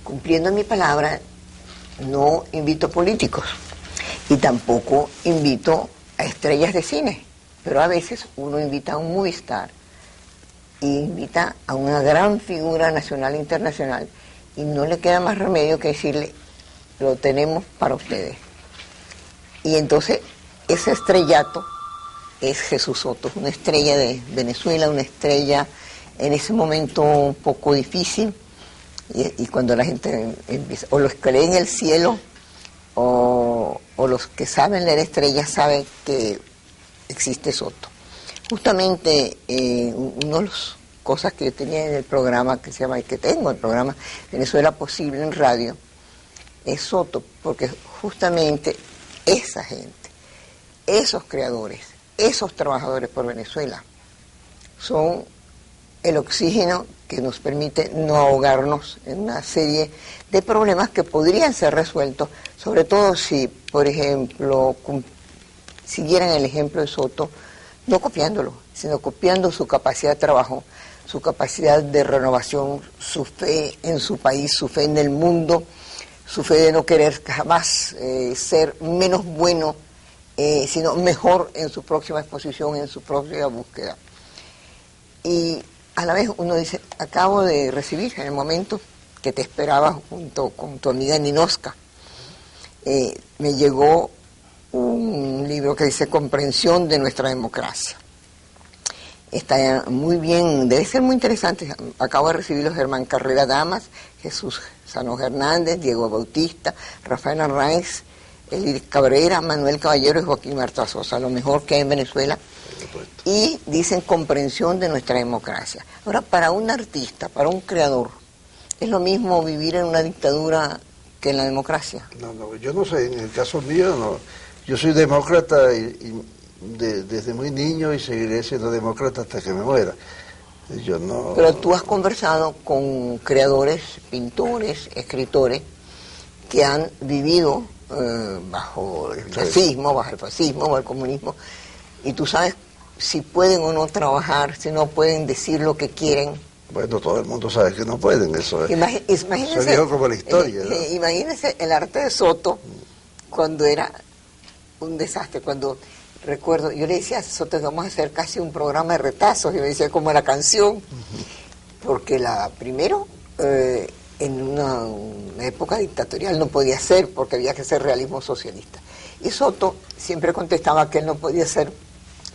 cumpliendo mi palabra, no invito políticos y tampoco invito a estrellas de cine, pero a veces uno invita a un movie star y invita a una gran figura nacional e internacional y no le queda más remedio que decirle, lo tenemos para ustedes. Y entonces ese estrellato es Jesús Soto, una estrella de Venezuela, una estrella en ese momento un poco difícil, y cuando la gente empieza, o los que leen el cielo, o los que saben leer estrellas saben que existe Soto. Justamente una de las cosas que yo tenía en el programa, que se llama, y que tengo el programa Venezuela Posible en radio, es Soto, porque justamente esa gente, esos creadores, esos trabajadores por Venezuela, son el oxígeno que nos permite no ahogarnos en una serie de problemas que podrían ser resueltos, sobre todo si, por ejemplo, siguieran el ejemplo de Soto, no copiándolo, sino copiando su capacidad de trabajo, su capacidad de renovación, su fe en su país, su fe en el mundo, su fe de no querer jamás ser menos bueno, sino mejor en su próxima exposición, en su próxima búsqueda. Y a la vez uno dice, acabo de recibir en el momento que te esperaba junto con tu amiga Ninoska, me llegó un libro que dice Comprensión de nuestra democracia. Está muy bien, debe ser muy interesante. Acabo de recibirlo Germán Carrera Damas, Jesús Sanoz Hernández, Diego Bautista, Rafael Arraiz, Eliris Cabrera, Manuel Caballero y Joaquín Marta Sosa, lo mejor que hay en Venezuela. Y dicen comprensión de nuestra democracia. Ahora, para un artista, para un creador, ¿es lo mismo vivir en una dictadura que en la democracia? No, yo no sé, en el caso mío, no. Yo soy demócrata desde muy niño y seguiré siendo demócrata hasta que me muera. Yo no... Pero tú has conversado con creadores, pintores, escritores, que han vivido bajo el nazismo, bajo el fascismo, bajo el comunismo, y tú sabes si pueden o no trabajar, si no pueden decir lo que quieren. Bueno, todo el mundo sabe que no pueden, eso es. Imagínese, eso viejo como la historia, ¿no? Imagínese el arte de Soto cuando era un desastre, cuando recuerdo, yo le decía a Soto que vamos a hacer casi un programa de retazos, yo me decía como la canción, porque primero en una época dictatorial no podía ser, porque había que ser realismo socialista. Y Soto siempre contestaba que él no podía ser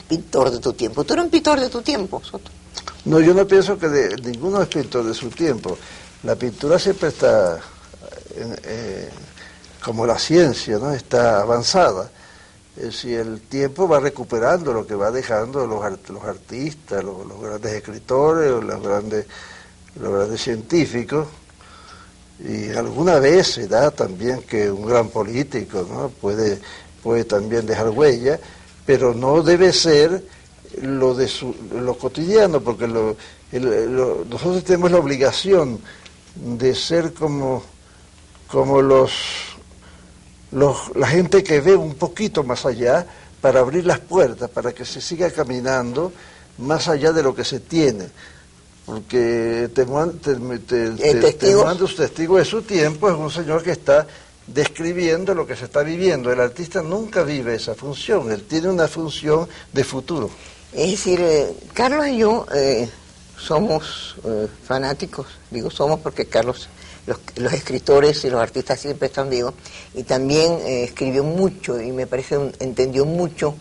pintor de tu tiempo. ¿Tú eres un pintor de tu tiempo, Soto? No, yo no pienso que ninguno es pintor de su tiempo. La pintura siempre está, como la ciencia, ¿no? Está avanzada. Si el tiempo va recuperando lo que va dejando los artistas, los grandes escritores, los grandes científicos, y alguna vez se da también que un gran político, ¿no? puede también dejar huella, pero no debe ser lo cotidiano, porque nosotros tenemos la obligación de ser como la gente que ve un poquito más allá, para abrir las puertas, para que se siga caminando más allá de lo que se tiene. Porque te manda un testigo de su tiempo, es un señor que está describiendo lo que se está viviendo. El artista nunca vive esa función, él tiene una función de futuro. Es decir, Carlos y yo somos fanáticos, digo somos porque Carlos, los escritores y los artistas siempre están vivos, y también escribió mucho y me parece entendió mucho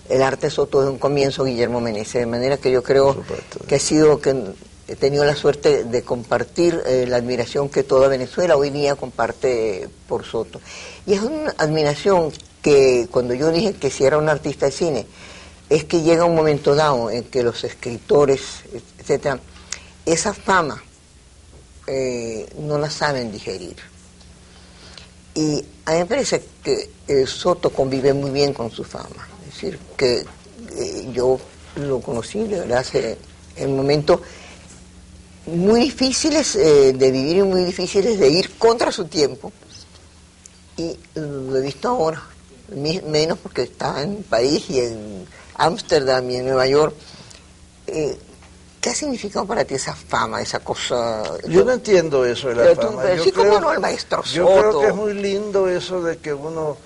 el arte Soto desde un comienzo, Guillermo Meneses, de manera que yo creo que he tenido la suerte de compartir la admiración que toda Venezuela hoy día comparte por Soto. Y es una admiración que cuando yo dije que si era un artista de cine, es que llega un momento dado en que los escritores, etcétera, esa fama no la saben digerir. Y a mí me parece que Soto convive muy bien con su fama. Es decir, que yo lo conocí, de verdad, en momentos muy difíciles de vivir y muy difíciles de ir contra su tiempo. Y lo he visto ahora, menos porque estaba en París y en Ámsterdam y en Nueva York, ¿Qué ha significado para ti esa fama, esa cosa? Yo no entiendo eso de la fama. Pero sí, como no, el maestro Soto. Yo creo que es muy lindo eso de que uno,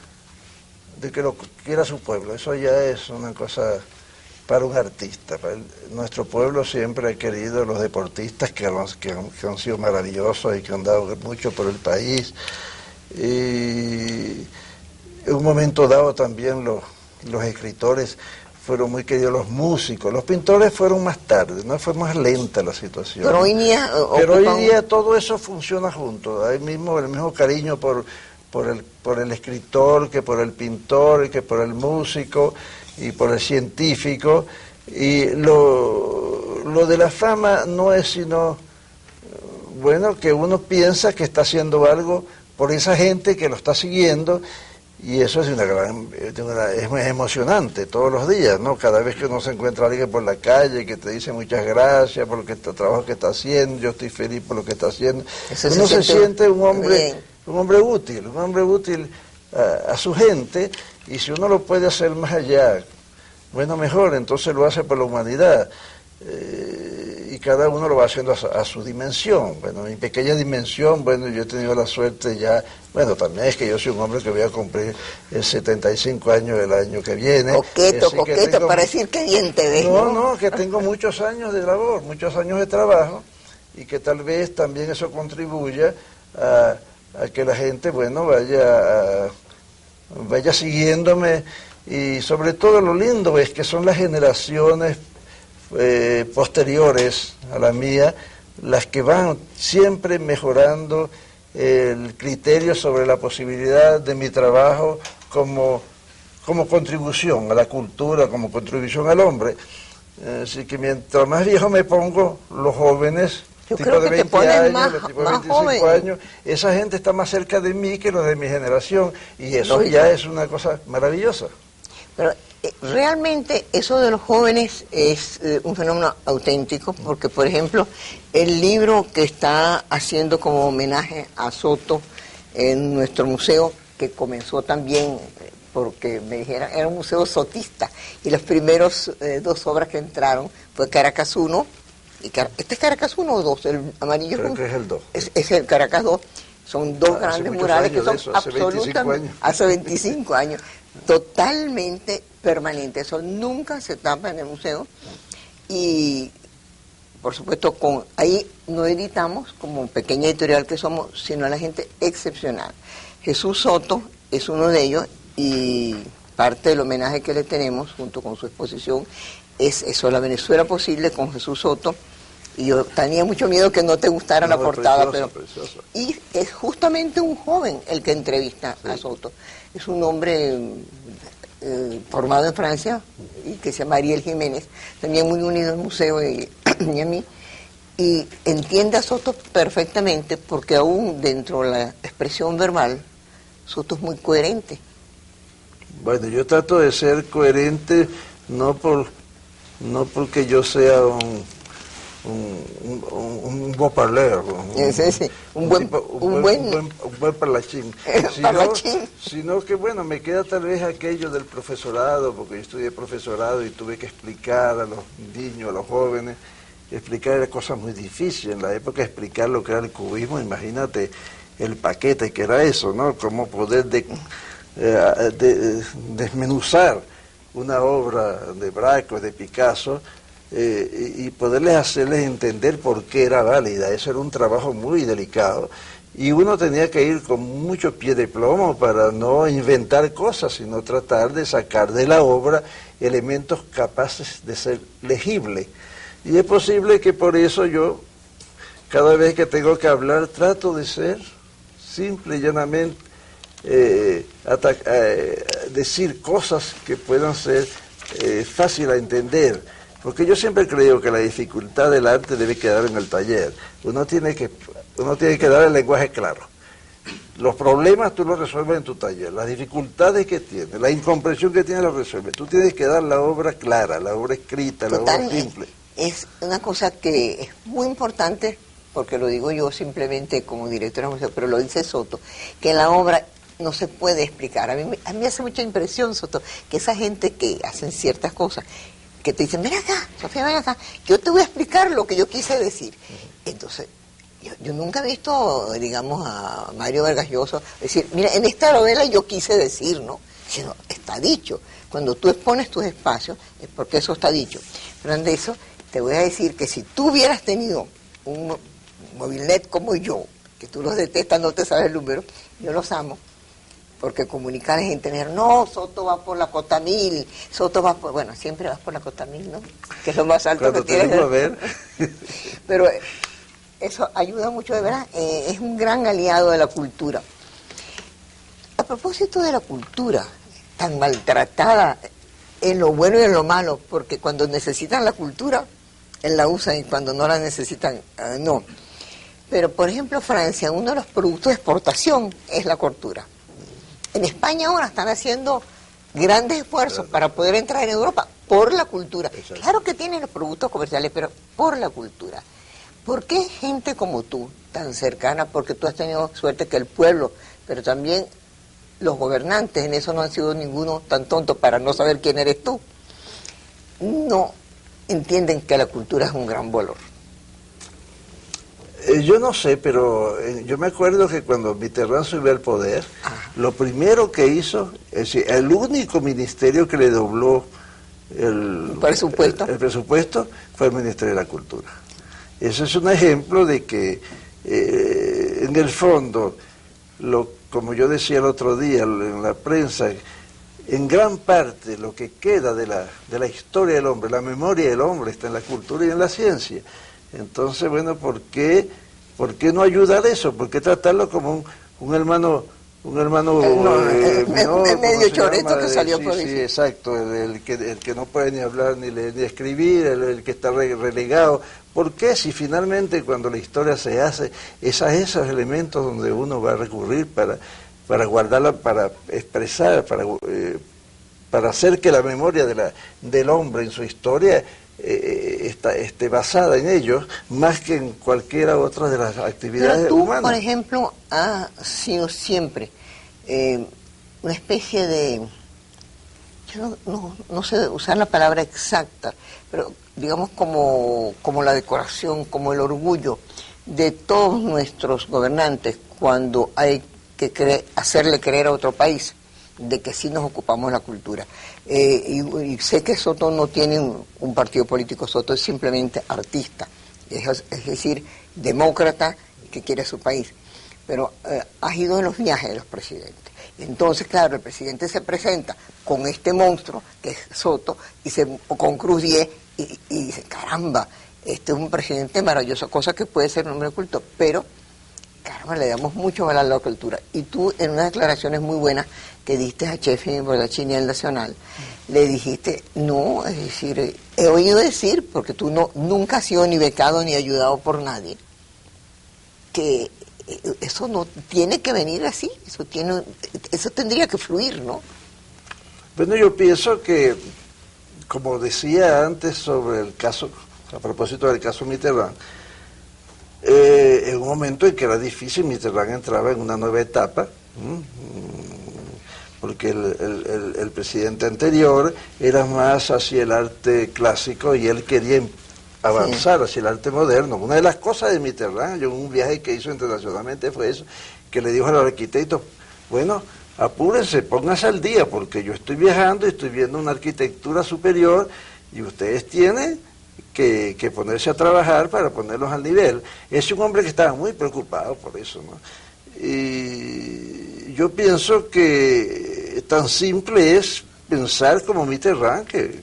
de que lo quiera su pueblo. Eso ya es una cosa para un artista. Nuestro pueblo siempre ha querido los deportistas que han sido maravillosos y que han dado mucho por el país. Y en un momento dado también los escritores fueron muy queridos, los músicos, los pintores fueron más tarde, ¿no? Fue más lenta la situación. Pero hoy día todo eso funciona junto. Hay el mismo cariño por el escritor, que por el pintor, que por el músico y por el científico. Y lo de la fama no es sino, bueno, que uno piensa que está haciendo algo por esa gente que lo está siguiendo. Y eso es es muy emocionante todos los días, ¿no? Cada vez que uno se encuentra a alguien por la calle que te dice muchas gracias por el trabajo que está haciendo, yo estoy feliz por lo que está haciendo. Uno se siente un hombre útil a su gente, y si uno lo puede hacer más allá, bueno, mejor, entonces lo hace por la humanidad. Y cada uno lo va haciendo a su dimensión. Bueno, mi pequeña dimensión, bueno, yo he tenido la suerte ya, bueno, también es que yo soy un hombre que voy a cumplir 75 años el año que viene. Coqueto, para decir que bien te ves. No, que tengo muchos años de labor, muchos años de trabajo, y que tal vez también eso contribuya a que la gente, bueno, vaya siguiéndome, y sobre todo lo lindo es que son las generaciones posteriores a la mía las que van siempre mejorando el criterio sobre la posibilidad de mi trabajo como contribución a la cultura, como contribución al hombre. Así que mientras más viejo me pongo, los jóvenes, yo tipo creo de que 20 años, los tipos de 25 joven. años, esa gente está más cerca de mí que los de mi generación, y eso ya es una cosa maravillosa. Pero realmente eso de los jóvenes es un fenómeno auténtico, porque por ejemplo el libro que está haciendo como homenaje a Soto en nuestro museo, que comenzó también porque me dijeron era un museo sotista, y las primeras dos obras que entraron fue Caracas 1 y ¿este es Caracas 1 o 2? El amarillo. Creo que es el 2. Es el Caracas 2. Son dos grandes murales que son absolutamente, hace 25 años, totalmente permanentes. Eso nunca se tapa en el museo. Y, por supuesto, ahí no editamos como pequeña editorial que somos, sino la gente excepcional. Jesús Soto es uno de ellos, y parte del homenaje que le tenemos, junto con su exposición, es eso, La Venezuela Posible, con Jesús Soto. Y yo tenía mucho miedo que no te gustara la portada, precioso. Y es justamente un joven el que entrevista a Soto. Es un hombre formado en Francia, y que se llama Ariel Jiménez, también muy unido al museo y a mí, y entiende a Soto perfectamente, porque aún dentro de la expresión verbal, Soto es muy coherente. Bueno, yo trato de ser coherente, no porque yo sea un beau parleur, un buen parlachín, sino que, bueno, me queda tal vez aquello del profesorado, porque yo estudié profesorado y tuve que explicar a los niños, a los jóvenes, explicar cosas muy difíciles. En la época, explicar lo que era el cubismo, imagínate el paquete que era eso, ¿no? Cómo poder desmenuzar una obra de Braque, de Picasso, y hacerles entender por qué era válida. Eso era un trabajo muy delicado, y uno tenía que ir con mucho pie de plomo para no inventar cosas, sino tratar de sacar de la obra elementos capaces de ser legibles. Y es posible que por eso yo, cada vez que tengo que hablar, trato de ser simple y llanamente, decir cosas que puedan ser fácil a entender, porque yo siempre creo que la dificultad del arte debe quedar en el taller. Uno tiene que dar el lenguaje claro. Los problemas tú los resuelves en tu taller, las dificultades que tienes, la incomprensión que tienes, las resuelves. Tú tienes que dar la obra clara, la obra escrita, la obra simple. Es una cosa que es muy importante, porque lo digo yo simplemente como directora de museo, pero lo dice Soto, que la obra no se puede explicar. A mí hace mucha impresión, Soto, que esa gente que hacen ciertas cosas, que te dicen, ven acá, Sofía, ven acá, yo te voy a explicar lo que yo quise decir. Entonces, yo nunca he visto, digamos, a Mario Vargas Llosa decir, mira, en esta novela yo quise decir, ¿no? Sino, está dicho. Cuando tú expones tus espacios, es porque eso está dicho. Pero ante eso, te voy a decir que si tú hubieras tenido un movilnet como yo, que tú los detestas, no te sabes el número, yo los amo, porque comunicar es entender, no, Soto va por la cota 1000, Soto va por, bueno, siempre vas por la cota 1000, ¿no? Que es lo más alto cuando que tienes. A ver. Pero eso ayuda mucho, de verdad, es un gran aliado de la cultura. A propósito de la cultura, tan maltratada en lo bueno y en lo malo, porque cuando necesitan la cultura, la usan y cuando no la necesitan, no. Pero, por ejemplo, Francia, uno de los productos de exportación es la cultura. En España ahora están haciendo grandes esfuerzos para poder entrar en Europa por la cultura. Exacto. Claro que tienen los productos comerciales, pero por la cultura. ¿Por qué gente como tú, tan cercana? Porque tú has tenido suerte que el pueblo, pero también los gobernantes, en eso no han sido ninguno tan tonto para no saber quién eres tú, no entienden que la cultura es un gran valor. Yo no sé, pero yo me acuerdo que cuando Mitterrand subió al poder, lo primero que hizo, es decir, el único ministerio que le dobló el presupuesto fue el Ministerio de la Cultura. Eso es un ejemplo de que, en el fondo, como yo decía el otro día en la prensa, en gran parte lo que queda de la historia del hombre, la memoria del hombre, está en la cultura y en la ciencia. Entonces, bueno, ¿por qué no ayudar eso? ¿Por qué tratarlo como un hermano medio choreto que salió por ahí? Sí, exacto, el que no puede ni hablar ni leer ni escribir, el que está relegado. ¿Por qué si finalmente cuando la historia se hace, esos elementos donde uno va a recurrir para guardarla, para expresar, para hacer que la memoria del hombre en su historia esté basada en ellos más que en cualquiera otra de las actividades Pero tú, humanas? por ejemplo, has sido siempre una especie de, yo no sé usar la palabra exacta, pero digamos como la decoración, como el orgullo de todos nuestros gobernantes cuando hay que hacerle creer a otro país de que sí nos ocupamos de la cultura. Y sé que Soto no tiene un partido político, Soto es simplemente artista, es decir, demócrata que quiere su país. Pero has ido en los viajes de los presidentes. Entonces, claro, el presidente se presenta con este monstruo, que es Soto, o con Cruz 10, y dice, caramba, este es un presidente maravilloso, cosa que puede ser un hombre culto, pero caramba, le damos mucho valor a la cultura. Y tú, en unas declaraciones muy buenas que diste a Chefi Bordachini en el Nacional, le dijiste, no, es decir, he oído decir, porque tú nunca has sido ni becado ni ayudado por nadie, que eso no tiene que venir así, eso tendría que fluir, ¿no? Bueno, yo pienso que, como decía antes sobre el caso, a propósito del caso Mitterrand, en un momento en que era difícil, Mitterrand entraba en una nueva etapa, porque el presidente anterior era más hacia el arte clásico y él quería avanzar hacia el arte moderno. Una de las cosas de Mitterrand, yo en un viaje que hizo internacionalmente fue eso, que le dijo a los arquitectos, bueno, apúrense, pónganse al día, porque yo estoy viajando y estoy viendo una arquitectura superior y ustedes tienen que ponerse a trabajar para ponerlos al nivel. Es un hombre que estaba muy preocupado por eso, ¿no? Y yo pienso que tan simple es pensar como Mitterrand, que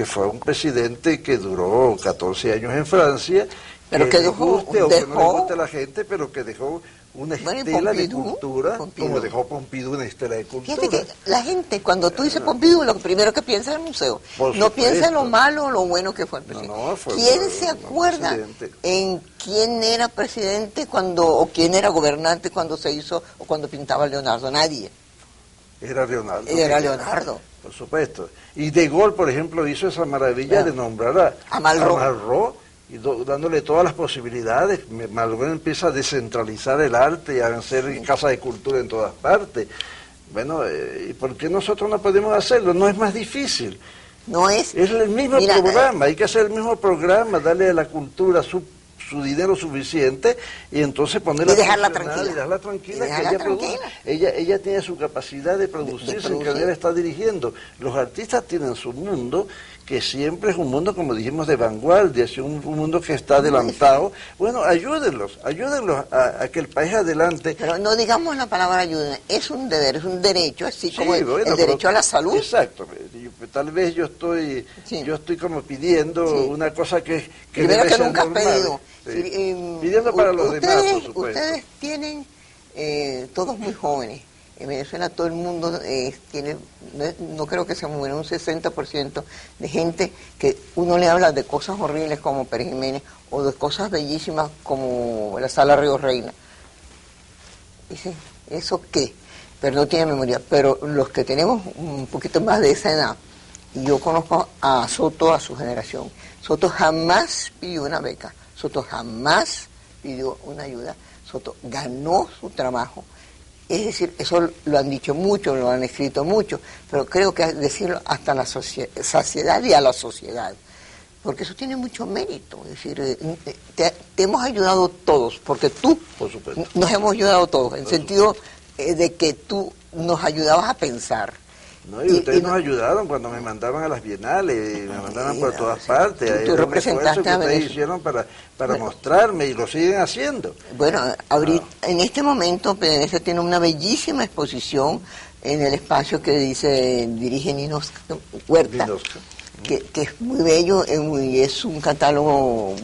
fue un presidente que duró 14 años en Francia, pero que le guste o que no le guste a la gente, pero que dejó una estela de cultura, como dejó Pompidou una estela de cultura. Fíjate que la gente, cuando tú dices Pompidou, lo primero que piensa es el museo. No piensa en lo malo o lo bueno que fue el presidente. ¿Quién se acuerda en quién era presidente o quién era gobernante cuando se hizo o cuando pintaba Leonardo? Nadie. Era Leonardo. Era Leonardo. Por supuesto. Y De Gaulle, por ejemplo, hizo esa maravilla de nombrar a Malraux, y dándole todas las posibilidades. Malraux empieza a descentralizar el arte y a hacer casas de cultura en todas partes. Bueno, ¿y por qué nosotros no podemos hacerlo? No es más difícil. No es... Es el mismo programa, hay que hacer el mismo programa, darle a la cultura su dinero suficiente y entonces ponerla y dejarla tranquila. Y dejarla tranquila, que ella produce. Ella tiene su capacidad de producir sin que ella está dirigiendo. Los artistas tienen su mundo, que siempre es un mundo, como dijimos, de vanguardia, es un mundo que está adelantado. Bueno, ayúdenlos a que el país adelante. Pero no digamos la palabra ayuda, es un deber, es un derecho, así como el derecho a la salud. Exacto, tal vez yo estoy como pidiendo una cosa que primero que nunca has normal. pedido. Pidiendo para los demás, por supuesto. Ustedes tienen, todos muy jóvenes, en Venezuela todo el mundo tiene, no creo que sea muy bueno, un 60% de gente que uno le habla de cosas horribles como Pérez Jiménez o de cosas bellísimas como la Sala Río Reina. Dice, ¿eso qué? Pero no tiene memoria. Pero los que tenemos un poquito más de esa edad, y yo conozco a Soto, a su generación, Soto jamás pidió una beca, Soto jamás pidió una ayuda, Soto ganó su trabajo. Es decir, eso lo han dicho mucho, lo han escrito mucho, pero creo que decirlo hasta la saciedad y a la sociedad, porque eso tiene mucho mérito. Es decir, te hemos ayudado todos, porque tú nos hemos ayudado todos, en el sentido de que tú nos ayudabas a pensar. No, y ustedes nos ayudaron cuando me mandaban a las bienales, me mandaban por todas partes. Tú representaste a Venezuela. Ustedes hicieron para mostrarme y lo siguen haciendo. Bueno, ahorita, en este momento PDVSA tiene una bellísima exposición en el espacio que dirige Ninos Huerta, que es muy bello, es un catálogo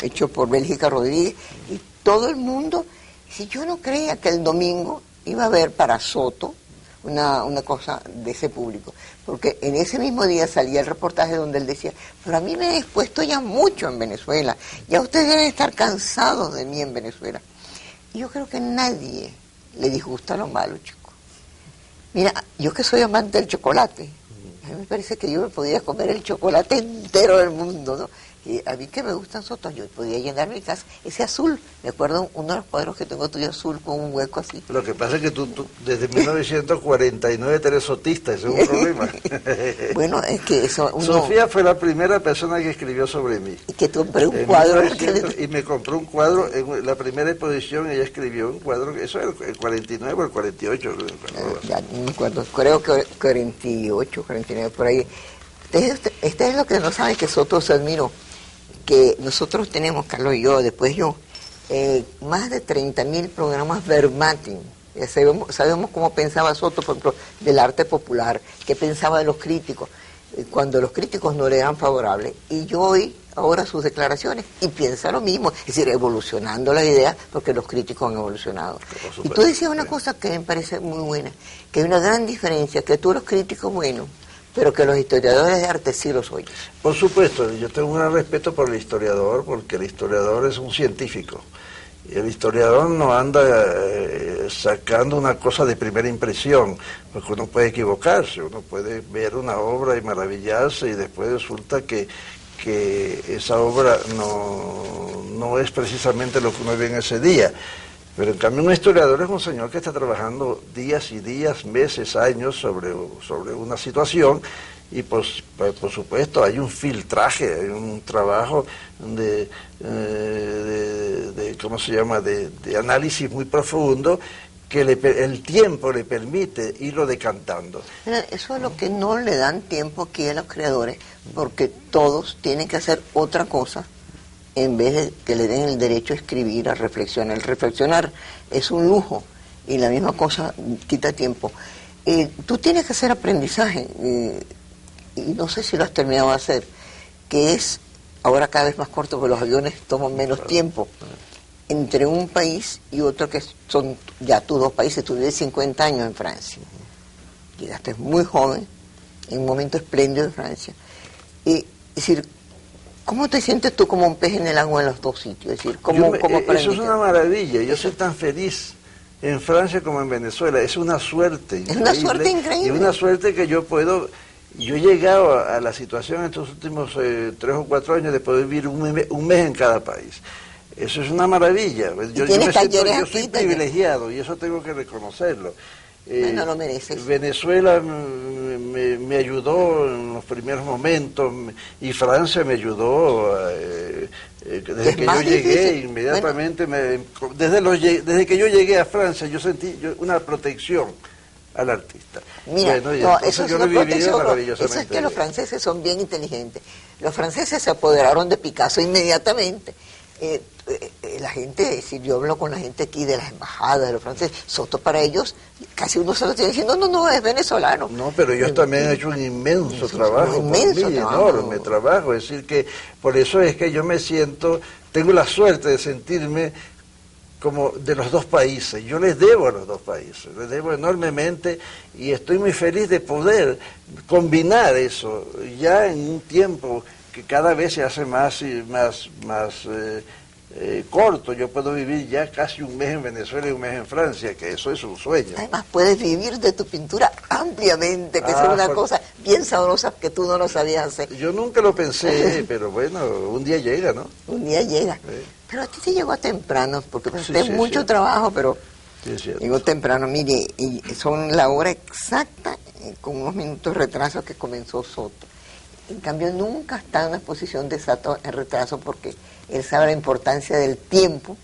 hecho por Bélgica Rodríguez, y todo el mundo, si yo no creía que el domingo iba a haber para Soto una cosa de ese público, porque en ese mismo día salía el reportaje donde él decía, pero a mí me he expuesto ya mucho en Venezuela, ya ustedes deben estar cansados de mí en Venezuela. Y yo creo que nadie le disgusta lo malo, chico. Mira, yo que soy amante del chocolate, a mí me parece que yo me podía comer el chocolate entero del mundo, ¿no? Y a mí que me gustan Sotos, yo podía llenar mi casa, ese azul, me acuerdo uno de los cuadros que tengo tuyo azul con un hueco así. Lo que pasa es que tú desde 1949 eres sotista, ese es un problema. Bueno, es que eso... Sofía fue la primera persona que escribió sobre mí. Y que tú compré un cuadro. Y me compró un cuadro, en la primera exposición ella escribió un cuadro, eso era el 49 o el 48. Ya no me acuerdo, creo que 48, 49, por ahí. Este es lo que no saben, que Soto se admiró, que nosotros tenemos, Carlos y yo, después yo, más de 30.000 programas verbatim. Sabemos cómo pensaba Soto, por ejemplo, del arte popular, qué pensaba de los críticos, cuando los críticos no le eran favorables. Y yo oí ahora sus declaraciones y piensa lo mismo, es decir, evolucionando las ideas, porque los críticos han evolucionado. Y tú decías una cosa que me parece muy buena, que hay una gran diferencia, que tú los críticos, bueno, pero que los historiadores de arte sí los oyes. Por supuesto, yo tengo un gran respeto por el historiador, porque el historiador es un científico. Y el historiador no anda sacando una cosa de primera impresión, porque uno puede equivocarse, uno puede ver una obra y maravillarse, y después resulta que esa obra no es precisamente lo que uno ve en ese día. Pero en cambio un historiador es un señor que está trabajando días y días, meses, años sobre una situación, y por supuesto hay un filtraje, hay un trabajo de ¿cómo se llama?, de análisis muy profundo, que el tiempo le permite irlo decantando. Eso es lo que no le dan tiempo aquí a los creadores, porque todos tienen que hacer otra cosa en vez de que le den el derecho a escribir, a reflexionar. El reflexionar es un lujo y la misma cosa quita tiempo. Tú tienes que hacer aprendizaje, y no sé si lo has terminado de hacer, que es ahora cada vez más corto, porque los aviones toman menos tiempo, entre un país y otro, que son ya tus dos países. Tú vives 50 años en Francia, llegaste muy joven, en un momento espléndido de Francia. Es decir, ¿cómo te sientes tú como un pez en el agua en los dos sitios? Es decir, ¿cómo eso es una maravilla. Yo soy tan feliz en Francia como en Venezuela. Es una suerte increíble. Es una suerte increíble. Y una suerte que yo he llegado a la situación en estos últimos 3 o 4 años de poder vivir un mes en cada país. Eso es una maravilla. Yo soy privilegiado y eso tengo que reconocerlo. Bueno, lo mereces. Venezuela me ayudó en los primeros momentos y Francia me ayudó desde que yo llegué inmediatamente. Bueno, desde que yo llegué a Francia yo sentí una protección al artista. Mira, bueno, no, eso es yo lo una viví maravillosamente. Eso es que los franceses son bien inteligentes. Los franceses se apoderaron de Picasso inmediatamente. La gente, si yo hablo con la gente aquí de las embajadas de los franceses, Soto para ellos, casi uno se lo tiene diciendo, no, es venezolano. No, pero ellos también han hecho un inmenso trabajo, enorme trabajo. Es decir, que por eso es que yo me siento, tengo la suerte de sentirme como de los dos países. Yo les debo a los dos países, les debo enormemente y estoy muy feliz de poder combinar eso ya en un tiempo que cada vez se hace más corto. Yo puedo vivir ya casi un mes en Venezuela y un mes en Francia, que eso es un sueño. Además puedes vivir de tu pintura ampliamente, que es una cosa bien sabrosa que tú no lo sabías hacer. Yo nunca lo pensé, pero bueno, un día llega, ¿no? Un día llega. Sí. Pero a ti te llegó temprano, porque sí, mucho trabajo, pero sí, llegó temprano. Mire, y son la hora exacta, con unos minutos de retraso que comenzó Soto. En cambio, nunca está en una exposición de Soto en retraso porque él sabe la importancia del tiempo.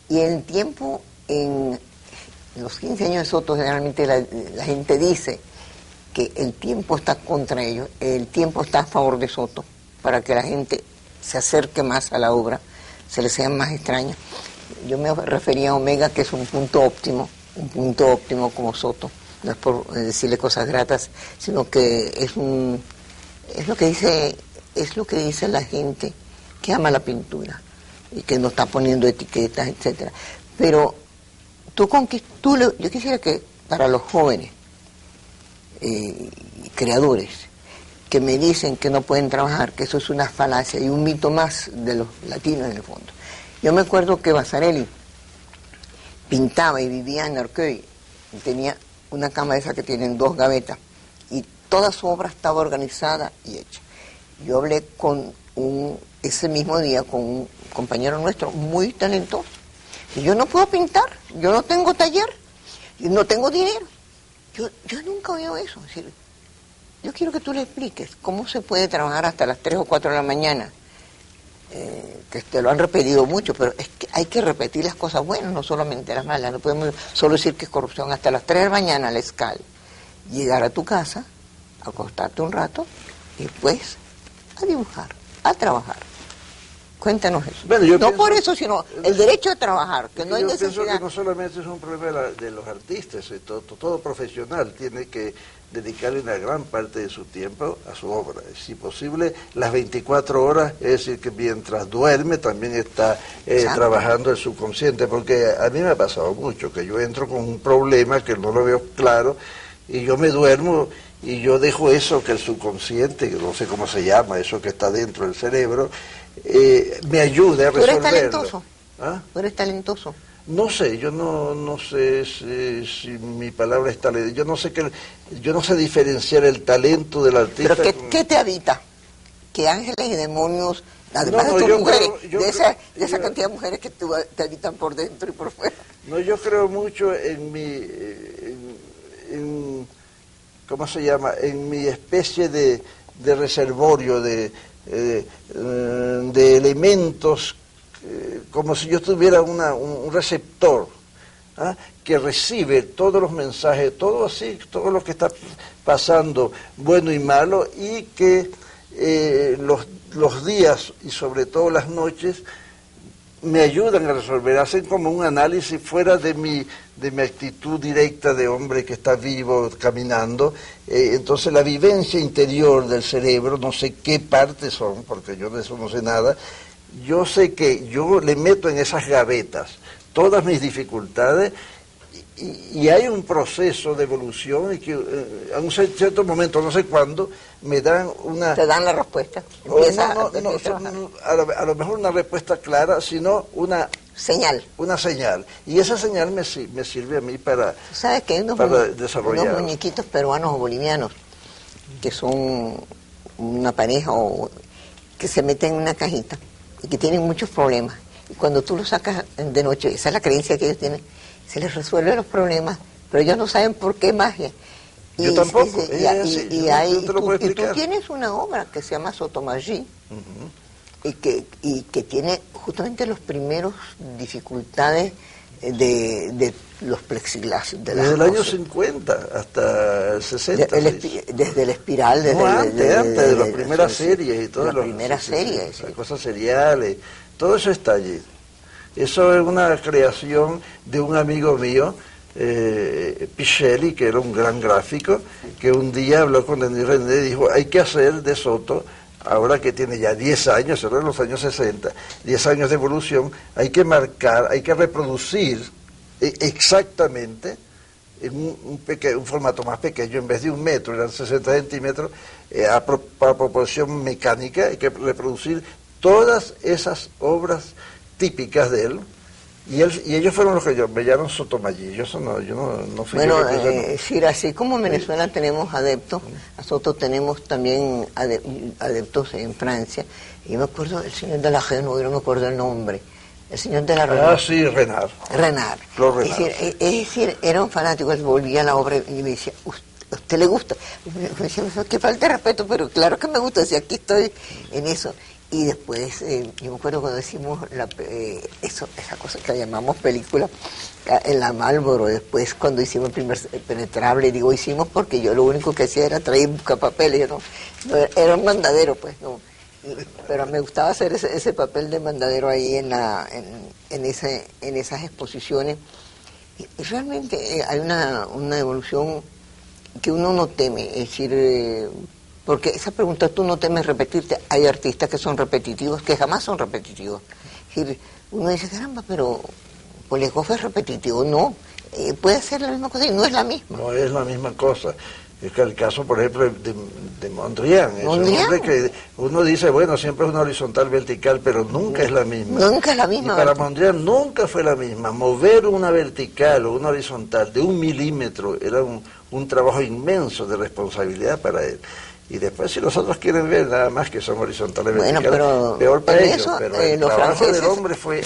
Y el tiempo, en los 15 años de Soto, generalmente la gente dice que el tiempo está contra ellos, el tiempo está a favor de Soto, para que la gente se acerque más a la obra, se le sea más extraña. Yo me refería a Omega, que es un punto óptimo como Soto. No es por decirle cosas gratas, sino que es lo que dice la gente que ama la pintura y que no está poniendo etiquetas, etcétera. Pero yo quisiera que para los jóvenes creadores que me dicen que no pueden trabajar, que eso es una falacia y un mito más de los latinos en el fondo. Yo me acuerdo que Vasarely pintaba y vivía en Arcueil, y tenía una cama de esas que tienen 2 gavetas, y toda su obra estaba organizada y hecha. Yo hablé ese mismo día con un compañero nuestro muy talentoso, y yo no puedo pintar, yo no tengo taller, y no tengo dinero. Yo nunca oí eso. Es decir, yo quiero que tú le expliques cómo se puede trabajar hasta las 3 o 4 de la mañana, que te lo han repetido mucho, pero es que hay que repetir las cosas buenas, no solamente las malas. No podemos solo decir que es corrupción. Hasta las 3 de la mañana, la escala, llegar a tu casa, acostarte un rato, y después a dibujar, a trabajar. Cuéntanos eso. Bueno, no pienso, por eso, sino el derecho a trabajar, que no hay necesidad. Yo pienso que no solamente es un problema de los artistas, todo profesional tiene que dedicarle una gran parte de su tiempo a su obra. Si posible, las 24 horas, es decir, que mientras duerme también está trabajando el subconsciente, porque a mí me ha pasado mucho, que yo entro con un problema que no lo veo claro, y yo me duermo y yo dejo eso que el subconsciente, que no sé cómo se llama, eso que está dentro del cerebro, me ayude a resolverlo. ¿Tú eres talentoso? ¿Ah? ¿Tú eres talentoso? No sé, yo no sé si mi palabra es talento. Yo no sé diferenciar el talento del artista. ¿Pero qué te habita? ¿Qué ángeles y demonios, además de tus mujeres, de esa cantidad de mujeres que te habitan por dentro y por fuera? No, yo creo mucho en ¿cómo se llama? En mi especie de reservorio de elementos, como si yo tuviera un receptor, ¿ah? Que recibe todos los mensajes, todo lo que está pasando, bueno y malo, y que los días y sobre todo las noches me ayudan a resolver, hacen como un análisis fuera de mi actitud directa de hombre que está vivo, caminando. Entonces la vivencia interior del cerebro, no sé qué partes son, porque yo de eso no sé nada, yo sé que yo le meto en esas gavetas todas mis dificultades y hay un proceso de evolución y que a un cierto momento, no sé cuándo, me dan una... Te dan la respuesta. A lo mejor una respuesta clara, sino una... Señal. Una señal. Y esa señal me sirve a mí para, ¿sabes qué? Desarrollar. Unos muñequitos peruanos o bolivianos, que son una pareja que se meten en una cajita y que tienen muchos problemas. Y cuando tú los sacas de noche, esa es la creencia que ellos tienen, se les resuelven los problemas pero ellos no saben por qué magia. Yo tampoco. Y tú tienes una obra que se llama Sotomayor, y que tiene justamente los primeros dificultades de los plexiglas. Desde el año 50 hasta el 60. Desde el espiral. Antes de las primeras series y todo. La primera serie. Las cosas seriales, todo eso está allí. Eso es una creación de un amigo mío, Pichelli, que era un gran gráfico, que un día habló con Denis René y dijo, hay que hacer de Soto, ahora que tiene ya 10 años, era en los años 60, 10 años de evolución, hay que marcar, hay que reproducir exactamente en un formato más pequeño, en vez de 1 metro, eran 60 centímetros, para proporción mecánica, hay que reproducir todas esas obras típicas de él. Y ellos fueron los que me llamaron Sotomayor. Yo no fui. Bueno, así como en Venezuela tenemos adeptos, nosotros tenemos también adeptos en Francia. Y me acuerdo del señor de la Genoa, no me acuerdo el nombre. El señor de la Renard. Ah, sí, Renard. Renard. Es decir, era un fanático, él volvía a la obra y me decía, ¿a usted le gusta? Me decía, que falta de respeto, pero claro que me gusta, decía, aquí estoy en eso. Y después, yo me acuerdo cuando hicimos esa cosa que llamamos película, en la Marlboro, después cuando hicimos el primer Penetrable, digo, hicimos porque yo lo único que hacía era traer buscapapeles, yo no, era un mandadero, pues, no. Pero me gustaba hacer ese papel de mandadero ahí en esas exposiciones. Y realmente hay una evolución que uno no teme, es decir... porque esa pregunta, tú no temes repetirte, hay artistas que son repetitivos, que jamás son repetitivos. Es decir, uno dice, caramba, pero Poliakov es repetitivo. No, puede ser la misma cosa y no es la misma. No es la misma cosa. Es que el caso, por ejemplo, de Mondrian, es un hombre que uno dice, bueno, siempre es una horizontal vertical, pero nunca es la misma. Nunca es la misma. Y para Mondrian nunca fue la misma. Mover una vertical o una horizontal de 1 milímetro era un trabajo inmenso de responsabilidad para él. Y después, si los otros quieren ver nada más que son horizontales verticales, pero peor para ellos. Eso, pero el los trabajo franceses, del hombre fue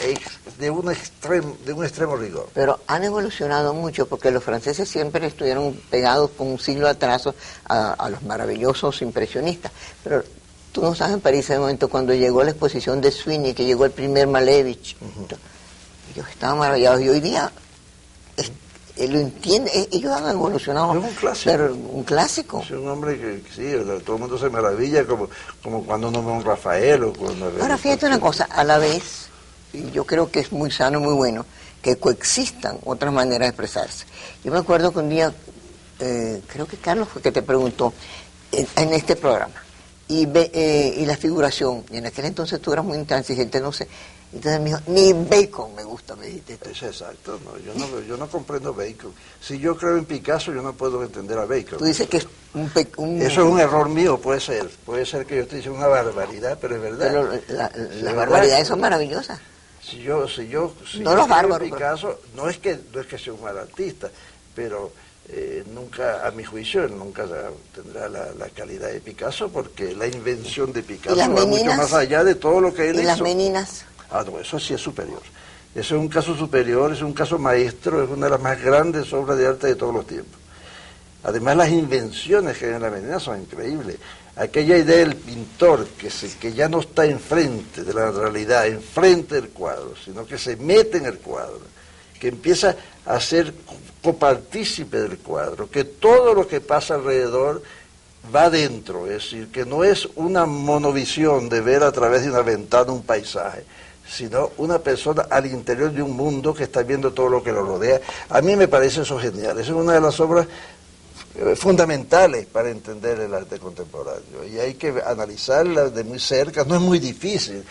de un extremo rigor. Pero han evolucionado mucho, porque los franceses siempre estuvieron pegados con un siglo de atraso a los maravillosos impresionistas. Pero tú no sabes, en París, en el momento cuando llegó la exposición de Sweeney, que llegó el primer Malevich, ellos estaban maravillados. Y hoy día... lo entiende, ellos han evolucionado. Es un clásico. Pero un clásico. Es un hombre que sí, todo el mundo se maravilla, como cuando uno ve a un Rafael o cuando... Ahora, fíjate una cosa, a la vez, y yo creo que es muy sano y muy bueno, que coexistan otras maneras de expresarse. Yo me acuerdo que un día, creo que Carlos fue que te preguntó, en este programa, y la figuración, y en aquel entonces tú eras muy intransigente, no sé. Entonces me dijo, ni Bacon me gusta, me dijiste tú. Es exacto, no, yo no comprendo Bacon. Si yo creo en Picasso, yo no puedo entender a Bacon. Tú dices que es Eso es un error mío, puede ser que yo esté diciendo una barbaridad, pero es verdad. Pero las barbaridades son maravillosas. Si yo no los bárbaros, en Picasso, no es que sea un mal artista, pero nunca, a mi juicio, nunca tendrá la calidad de Picasso, porque la invención de Picasso va mucho más allá de todo lo que él hizo. ¿Y las meninas? Ah, no, eso sí es superior. Eso es un caso superior, es un caso maestro, es una de las más grandes obras de arte de todos los tiempos. Además, las invenciones que hay en la menina son increíbles. Aquella idea del pintor que ya no está enfrente de la realidad, enfrente del cuadro, sino que se mete en el cuadro, que empieza a ser copartícipe del cuadro, que todo lo que pasa alrededor va dentro, es decir, que no es una monovisión de ver a través de una ventana un paisaje, sino una persona al interior de un mundo que está viendo todo lo que lo rodea. A mí me parece eso genial. Esa es una de las obras fundamentales para entender el arte contemporáneo. Y hay que analizarla de muy cerca. No es muy difícil.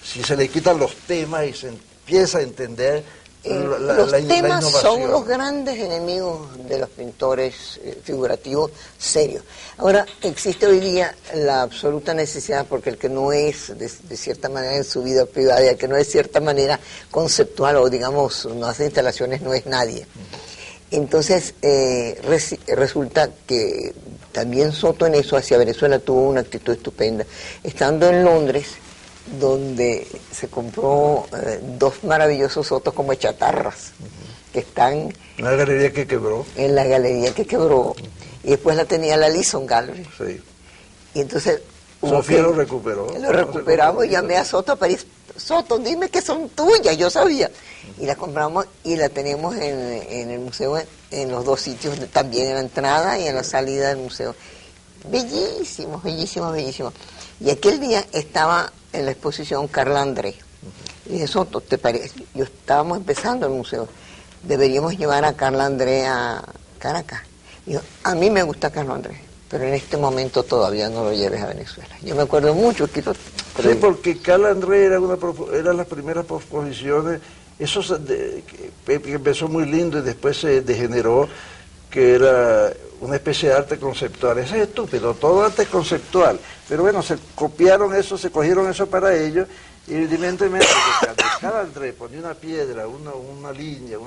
Si se le quitan los temas y se empieza a entender los temas son los grandes enemigos de los pintores figurativos serios. Ahora, existe hoy día la absoluta necesidad, porque el que no es de cierta manera en su vida privada, y el que no es de cierta manera conceptual o digamos no hace instalaciones, no es nadie. Entonces resulta que también Soto en eso hacia Venezuela tuvo una actitud estupenda. Estando en Londres, donde se compró 2 maravillosos Sotos como chatarras. que están Una galería que quebró. en la galería que quebró, y después la tenía la Leeson Gallery. Sí. Y entonces Sofía lo recuperó. lo recuperamos y llamé a Soto a París. Soto, dime que son tuyas, yo sabía. Y la compramos y la tenemos en el museo, en los dos sitios, también en la entrada y en la salida del museo. Bellísimos, bellísimos, bellísimos. Y aquel día estaba en la exposición Carla André. Y dije, Soto, ¿te parece? Yo estábamos empezando el museo. Deberíamos llevar a Carla André a Caracas. Y yo, a mí me gusta Carla André, pero en este momento todavía no lo lleves a Venezuela. Yo me acuerdo mucho que Sí, porque Carla André era las primeras proposiciones, eso que empezó muy lindo y después se degeneró, que era una especie de arte conceptual. Eso es estúpido, todo arte es conceptual. Pero bueno, se copiaron eso, se cogieron eso para ellos, y evidentemente que cuando Carla André ponía una piedra, una línea,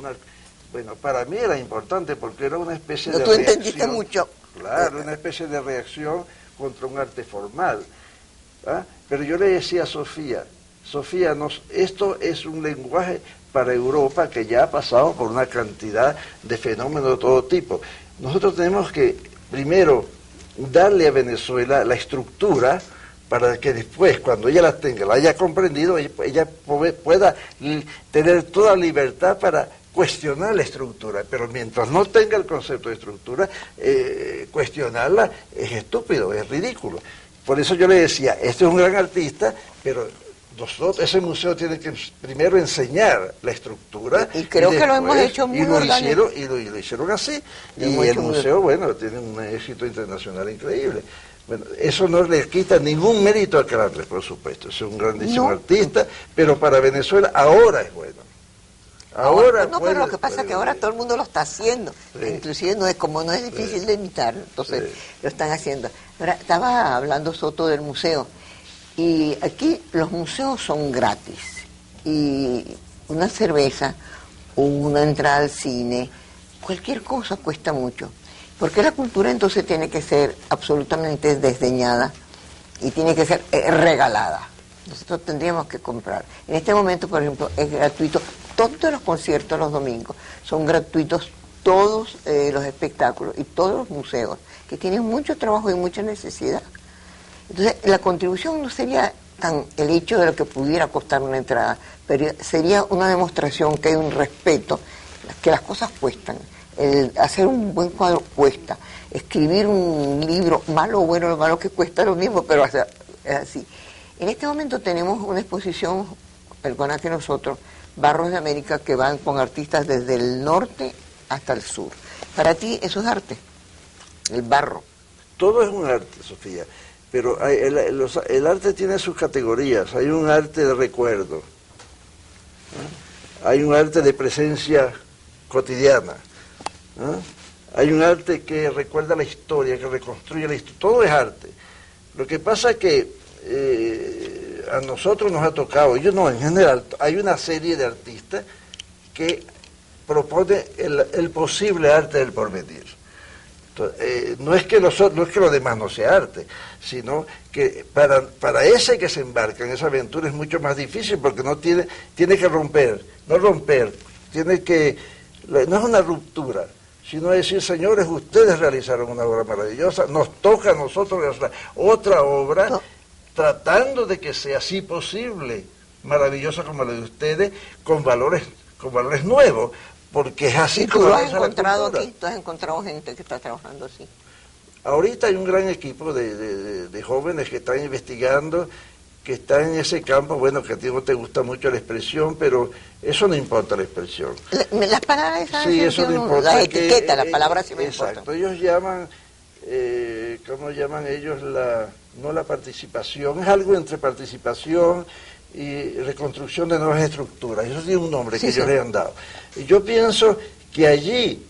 bueno, para mí era importante porque era una especie de tú reacción. entendiste mucho. Claro, una especie de reacción contra un arte formal. ¿Ah? Pero yo le decía a Sofía, esto es un lenguaje para Europa que ya ha pasado por una cantidad de fenómenos de todo tipo. Nosotros tenemos que, primero, darle a Venezuela la estructura para que después, cuando ella la tenga, la haya comprendido, ella pueda tener toda libertad para cuestionar la estructura, pero mientras no tenga el concepto de estructura, cuestionarla es estúpido, es ridículo. Por eso yo le decía, este es un gran artista, pero ese museo tiene que primero enseñar la estructura. Y creo que lo hemos hecho muy orgánico. Y lo hicieron así. Y el museo, bueno, tiene un éxito internacional increíble. Bueno, eso no le quita ningún mérito a Carles, por supuesto. Es un grandísimo artista, pero para Venezuela ahora es bueno. Ahora no, pero lo que pasa es que ahora todo el mundo lo está haciendo, inclusive no es difícil de imitar, entonces lo están haciendo. Ahora, estaba hablando Soto del museo, y aquí los museos son gratis, y una cerveza, o una entrada al cine, cualquier cosa cuesta mucho, porque la cultura entonces tiene que ser absolutamente desdeñada, y tiene que ser regalada. Nosotros tendríamos que comprar. En este momento, por ejemplo, es gratuito. Todos los conciertos los domingos son gratuitos, todos los espectáculos y todos los museos, que tienen mucho trabajo y mucha necesidad. Entonces, la contribución no sería tan el hecho de lo que pudiera costar una entrada, pero sería una demostración que hay un respeto, que las cosas cuestan. Hacer un buen cuadro cuesta. Escribir un libro, malo o bueno, lo malo que cuesta lo mismo, pero es así. En este momento tenemos una exposición, perdona que nosotros, Barros de América, que van con artistas desde el norte hasta el sur. Para ti eso es arte, el barro. Todo es un arte, Sofía, pero el arte tiene sus categorías. Hay un arte de recuerdo, ¿eh? Hay un arte de presencia cotidiana, ¿eh? Hay un arte que recuerda la historia, que reconstruye la historia. Todo es arte. Lo que pasa es que a nosotros nos ha tocado, yo no, en general, hay una serie de artistas que propone el posible arte del porvenir. Entonces, no es que lo demás no sea arte, sino que para ese que se embarca en esa aventura es mucho más difícil, porque tiene que romper, no es una ruptura, sino decir, señores, ustedes realizaron una obra maravillosa, nos toca a nosotros realizar otra obra, tratando de que sea así posible, maravillosa como la de ustedes, con valores nuevos, porque es así como lo has encontrado aquí, tú has encontrado gente que está trabajando así. Ahorita hay un gran equipo de jóvenes que están investigando, que están en ese campo. Bueno, que a ti no te gusta mucho la expresión, pero eso no importa, la expresión. Las palabras esas, sí, eso no importa. Las etiquetas, las palabras sí me importan. Exacto, ellos llaman, ¿cómo llaman ellos? No la participación, es algo entre participación y reconstrucción de nuevas estructuras. Eso tiene un nombre que ellos le han dado. Y yo pienso que allí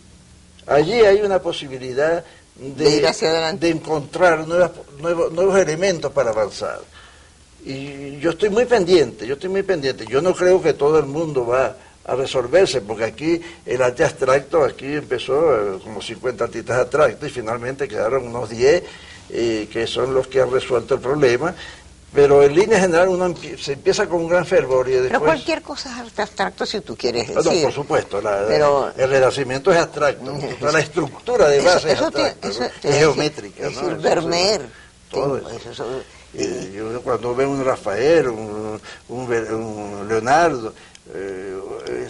hay una posibilidad de ir hacia adelante, de encontrar nuevos elementos para avanzar. Y yo estoy muy pendiente. Yo no creo que todo el mundo va a resolverse, porque aquí el arte abstracto, aquí empezó como 50 artistas abstractos y finalmente quedaron unos 10 que son los que han resuelto el problema, Pero en línea general se empieza con un gran fervor y después... Pero cualquier cosa es abstracto si tú quieres decir. No, por supuesto, pero, el Renacimiento es abstracto, toda la estructura de base es abstracta, es geométrica. Es decir, Vermeer. Todo eso. Yo cuando veo un Rafael, un Leonardo,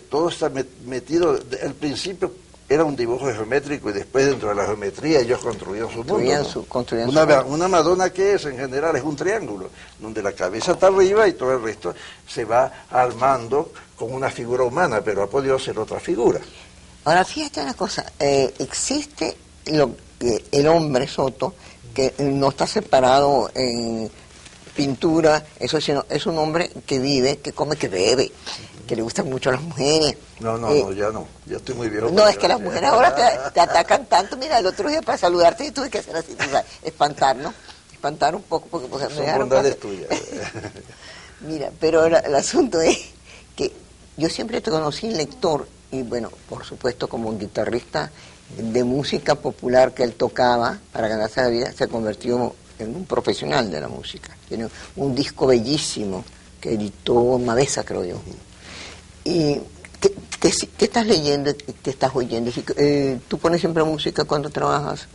todo está metido, al principio era un dibujo geométrico y después dentro de la geometría ellos construían su mundo. Una Madonna, que es en general es un triángulo, donde la cabeza está arriba y todo el resto se va armando con una figura humana, pero ha podido ser otra figura. Ahora fíjate una cosa, existe el hombre Soto, que no está separado en pintura, eso, sino es un hombre que vive, que come, que bebe, que le gustan mucho las mujeres. No, ya estoy muy viejo. No, es que las mujeres ahora te atacan tanto. Mira, el otro día para saludarte yo tuve que hacer así, espantar, ¿no? Espantar un poco, porque pues, son bondades tuyas. Mira, pero el asunto es que yo siempre te conocí lector, y bueno, por supuesto como un guitarrista de música popular que él tocaba para ganarse la vida, se convirtió en un profesional de la música. Tiene un disco bellísimo que editó Mavesa, creo yo. ¿Y qué estás leyendo, qué estás oyendo? ¿Tú pones siempre música cuando trabajas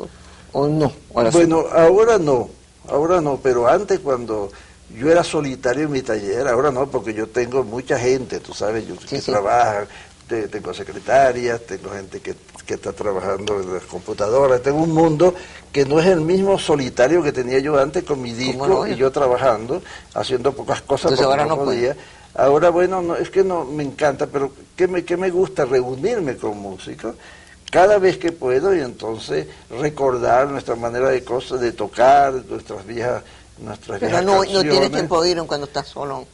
o no? Bueno, ahora no, pero antes cuando yo era solitario en mi taller, ahora no, porque yo tengo mucha gente, tú sabes, que trabaja, tengo secretarias, tengo gente que está trabajando en las computadoras, tengo un mundo que no es el mismo solitario que tenía yo antes con mi disco y yo trabajando, haciendo pocas cosas. Entonces ahora no podía. Ahora, bueno, no, es que no me encanta, pero ¿qué me gusta? Reunirme con músicos cada vez que puedo y entonces recordar nuestra manera de tocar, nuestras viejas Pero no tienes tiempo de ir cuando estás solo.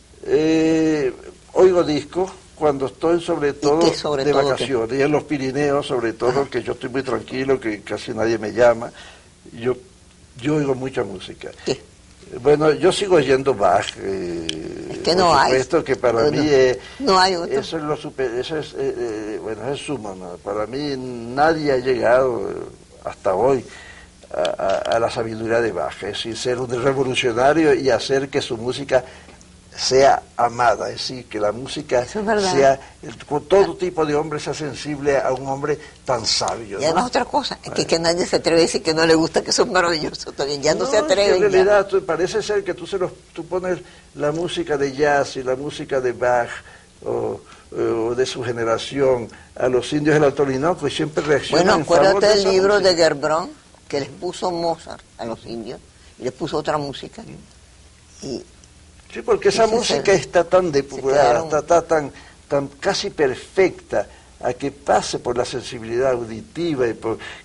Oigo discos cuando estoy sobre todo de vacaciones, y en los Pirineos sobre todo, que yo estoy muy tranquilo, que casi nadie me llama, yo oigo mucha música. ¿Qué? Bueno, yo sigo oyendo Bach, que no hay. Por supuesto que para mí no hay otro. eso es bueno, es suma, ¿no? Para mí nadie ha llegado hasta hoy a la sabiduría de Bach, es decir, ser un revolucionario y hacer que su música sea amada, es decir, que la música sea, todo tipo de hombre sea sensible a un hombre tan sabio, ¿no? Y además otra cosa, es que nadie se atreve a decir que no le gusta, que son maravillosos, también ya no se atreven. En realidad parece ser que tú pones la música de jazz y la música de Bach o de su generación a los indios del Alto Orinoco y siempre reaccionan. Bueno, acuérdate del libro de Gerbrón, que les puso Mozart a los indios y les puso otra música. Sí, porque esa música está tan depurada, está tan casi perfecta, a que pase por la sensibilidad auditiva y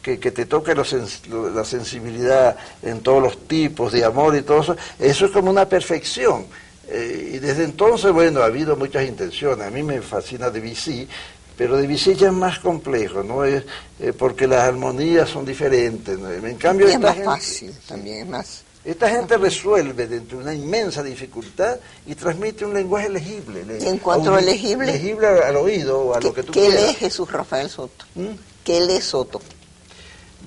que te toque la sensibilidad en todos los tipos de amor y todo eso es como una perfección. Y desde entonces, bueno, ha habido muchas intenciones. A mí me fascina Debussy, pero Debussy ya es más complejo, ¿no? Porque las armonías son diferentes, ¿no? En cambio, y es más fácil, también es más... Esta gente resuelve dentro de una inmensa dificultad y transmite un lenguaje legible. Y en cuanto a legible... Legible al oído o a lo que tú quieras. ¿Qué lee Jesús Rafael Soto? ¿Qué lee Soto?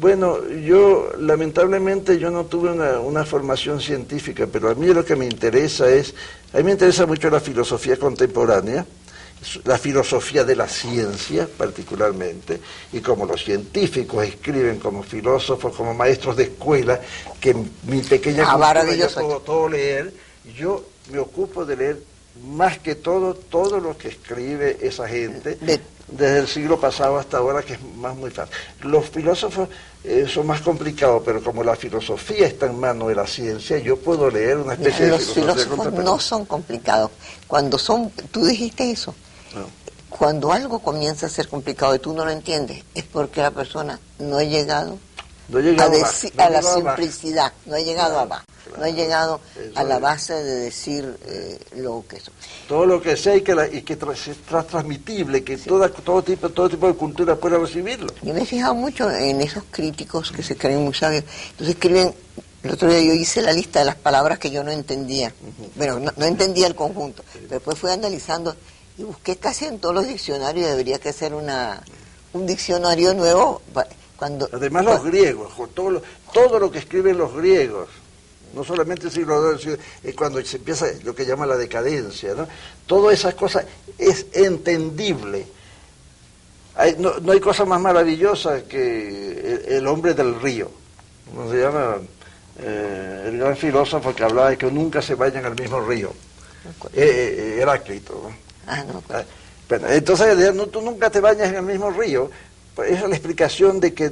Bueno, lamentablemente yo no tuve una formación científica, pero a mí lo que me interesa a mí me interesa mucho la filosofía contemporánea, la filosofía de la ciencia particularmente, y como los científicos escriben como filósofos, como maestros de escuela, que mi pequeña cultura yo puedo todo leer, yo me ocupo de leer más que todo lo que escribe esa gente, desde el siglo pasado hasta ahora, que es muy fácil. Los filósofos son más complicados, pero como la filosofía está en manos de la ciencia, yo puedo leer una especie de filosofía. Los filósofos no son complicados. Tú dijiste eso. No. Cuando algo comienza a ser complicado y tú no lo entiendes, es porque la persona no ha llegado a la simplicidad, no ha llegado a más, no ha llegado a la base de decir lo que es. Todo lo que sea y que es transmitible, que todo tipo de cultura pueda recibirlo. Yo me he fijado mucho en esos críticos que se creen muy sabios. Entonces escriben, el otro día yo hice la lista de las palabras que yo no entendía. Bueno, no entendía el conjunto, pero después fui analizando y busqué casi en todos los diccionarios, debería que ser un diccionario nuevo. Además los griegos, todo lo que escriben los griegos, no solamente el siglo II, cuando se empieza lo que llama la decadencia, ¿no? Todas esas cosas es entendible. No hay cosa más maravillosa que el hombre del río, como se llama el gran filósofo que hablaba de que nunca se vayan al mismo río, Heráclito, ¿no? No. Bueno, entonces tú nunca te bañas en el mismo río, pues esa es la explicación de que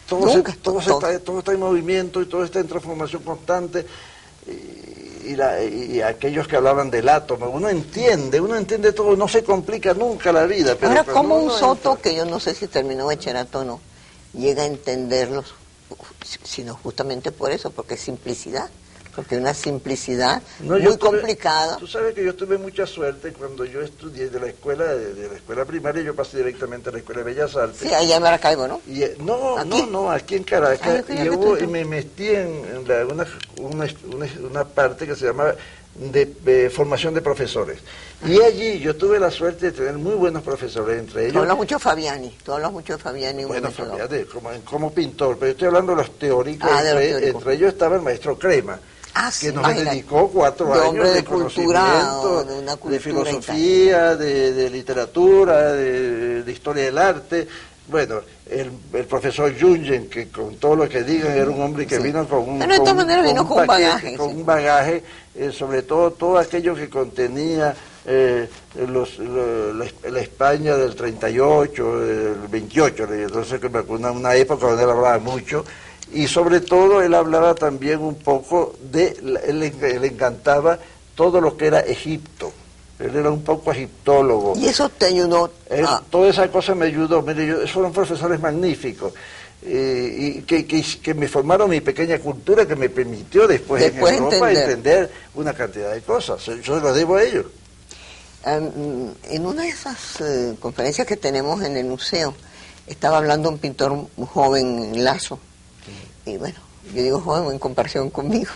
todo está en movimiento y todo está en transformación constante. Y aquellos que hablaban del átomo, uno entiende todo, no se complica nunca la vida. Pero ahora, ¿cómo un Soto, que yo no sé si terminó bachillerato o no, llega a entenderlos, sino justamente por eso, porque es simplicidad? Porque una simplicidad muy complicada. Tú sabes que yo tuve mucha suerte cuando yo estudié de la escuela primaria, yo pasé directamente a la Escuela de Bellas Artes. Sí, allá en Maracaibo, ¿no? No, aquí en Caracas. Y me metí en una parte que se llama de formación de profesores. Y allí yo tuve la suerte de tener muy buenos profesores, entre ellos. Tú hablas mucho de Fabiani. Bueno, Fabiani, como pintor, pero yo estoy hablando de los teóricos. Entre ellos estaba el maestro Crema. Que nos dedicó 4 años de conocimiento, de filosofía, de literatura, de historia del arte. Bueno, el profesor Jungen, que con todo lo que digan era un hombre que vino con un bagaje, sobre todo aquello que contenía la España del 38, del 28, entonces una época donde él hablaba mucho. Y sobre todo él hablaba también un poco él le encantaba todo lo que era Egipto. Él era un poco egiptólogo. ¿Y eso te ayudó? Toda esa cosa me ayudó. Mire, fueron profesores magníficos. Y que me formaron mi pequeña cultura, que me permitió después en Europa entender una cantidad de cosas. Yo se lo debo a ellos. En una de esas conferencias que tenemos en el museo, estaba hablando un pintor joven, Lazo. Y bueno, yo digo joven en comparación conmigo.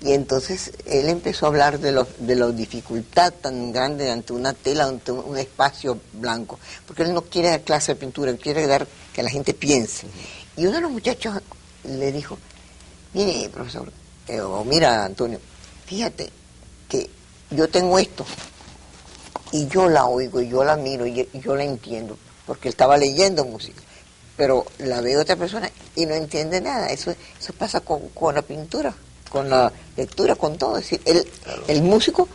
Y entonces él empezó a hablar de la dificultad tan grande ante una tela, ante un espacio blanco. Porque él no quiere dar clase de pintura, él quiere dar que la gente piense. Y uno de los muchachos le dijo, mire, profesor, mira, Antonio, fíjate que yo tengo esto, y yo la oigo, y yo la miro, y yo la entiendo, porque él estaba leyendo música. Pero la ve otra persona y no entiende nada. Eso pasa con la pintura, con la lectura, con todo. Es decir, el músico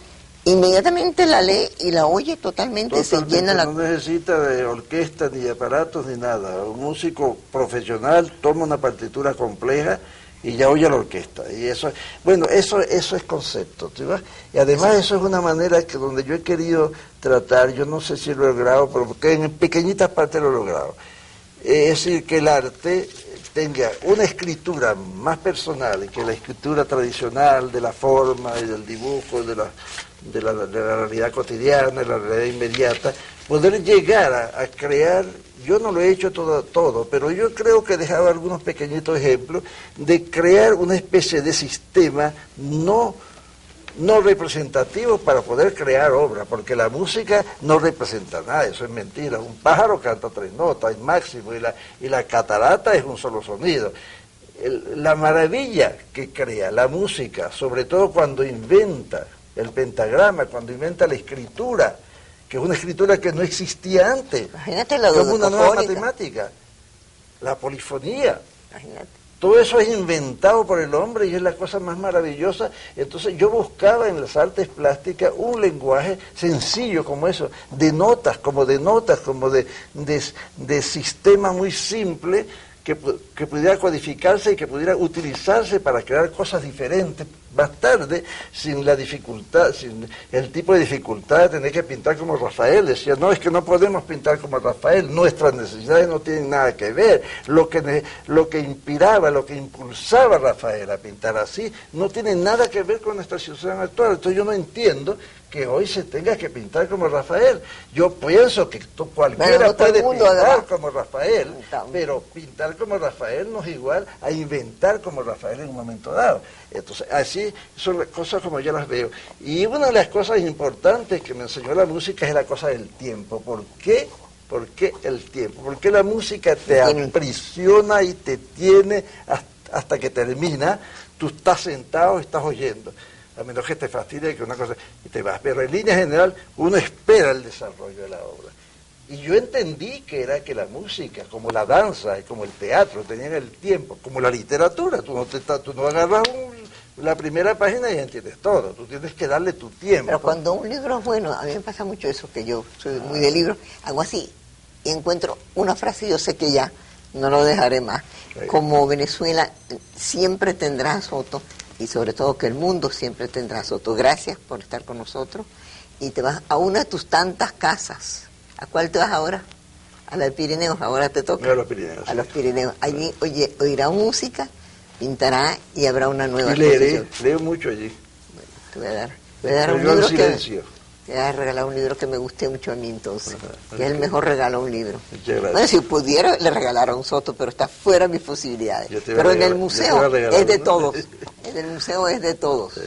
inmediatamente la lee y la oye totalmente. Se llena no necesita de orquesta, ni de aparatos, ni nada. Un músico profesional toma una partitura compleja y ya oye la orquesta. Y eso es concepto, ¿sí va? Y además eso es una manera que donde yo he querido tratar, yo no sé si lo he logrado, pero porque en pequeñitas partes lo he logrado. Es decir, que el arte tenga una escritura más personal que la escritura tradicional de la forma y del dibujo, de la realidad cotidiana, de la realidad inmediata, poder llegar a crear. Yo no lo he hecho todo, pero yo creo que he dejado algunos pequeñitos ejemplos de crear una especie de sistema no representativo para poder crear obra, porque la música no representa nada, eso es mentira. Un pájaro canta 3 notas, es máximo, y la catarata es un solo sonido. La maravilla que crea la música, sobre todo cuando inventa el pentagrama, cuando inventa la escritura, que es una escritura que no existía antes, imagínate la como una nueva matemática, la polifonía. Imagínate. Todo eso es inventado por el hombre y es la cosa más maravillosa. Entonces yo buscaba en las artes plásticas un lenguaje sencillo como eso, de notas, como de sistema muy simple que pudiera codificarse y que pudiera utilizarse para crear cosas diferentes más tarde, sin la dificultad, sin el tipo de dificultad de tener que pintar como Rafael. Decía, no, es que no podemos pintar como Rafael, nuestras necesidades no tienen nada que ver. Lo que inspiraba, lo que impulsaba a Rafael a pintar así, no tiene nada que ver con nuestra situación actual. Entonces yo no entiendo que hoy se tenga que pintar como Rafael. Yo pienso que cualquiera puede pintar como Rafael, pero pintar como Rafael no es igual a inventar como Rafael en un momento dado. Entonces, así son las cosas como yo las veo. Y una de las cosas importantes que me enseñó la música es la cosa del tiempo. ¿Por qué? ¿Por qué el tiempo? Porque la música te aprisiona y te tiene hasta que termina, tú estás sentado y estás oyendo. A menos que te fastidie que una cosa y te vas. Pero en línea general, uno espera el desarrollo de la obra. Y yo entendí que era que la música, como la danza y como el teatro, tenían el tiempo, como la literatura. Tú no agarras la primera página y entiendes todo. Tú tienes que darle tu tiempo. Pero cuando un libro es bueno, a mí me pasa mucho eso, que yo soy muy de libros, hago así y encuentro una frase y yo sé que ya no lo dejaré más. Sí. Como Venezuela siempre tendrá a Soto, y sobre todo que el mundo siempre tendrá a Soto. Gracias por estar con nosotros. Y te vas a una de tus tantas casas. ¿A cuál te vas ahora? A la de Pirineos, ahora te toca. A los Pirineos. A los Pirineos. Allí, oye, oirá música, pintará y habrá una nueva y leeré, exposición. leo mucho allí. Bueno, te voy a dar un Leo en libro silencio. te voy a regalar un libro que me guste mucho a mí entonces. Ajá, Que es el mejor regalo, un libro. Muchas gracias. Bueno, si pudiera le regalara a un Soto, pero está fuera de mis posibilidades. Yo te voy a Pero en el regalar- yo te museo voy a regalar es de uno. todos. En el museo es de todos. Sí.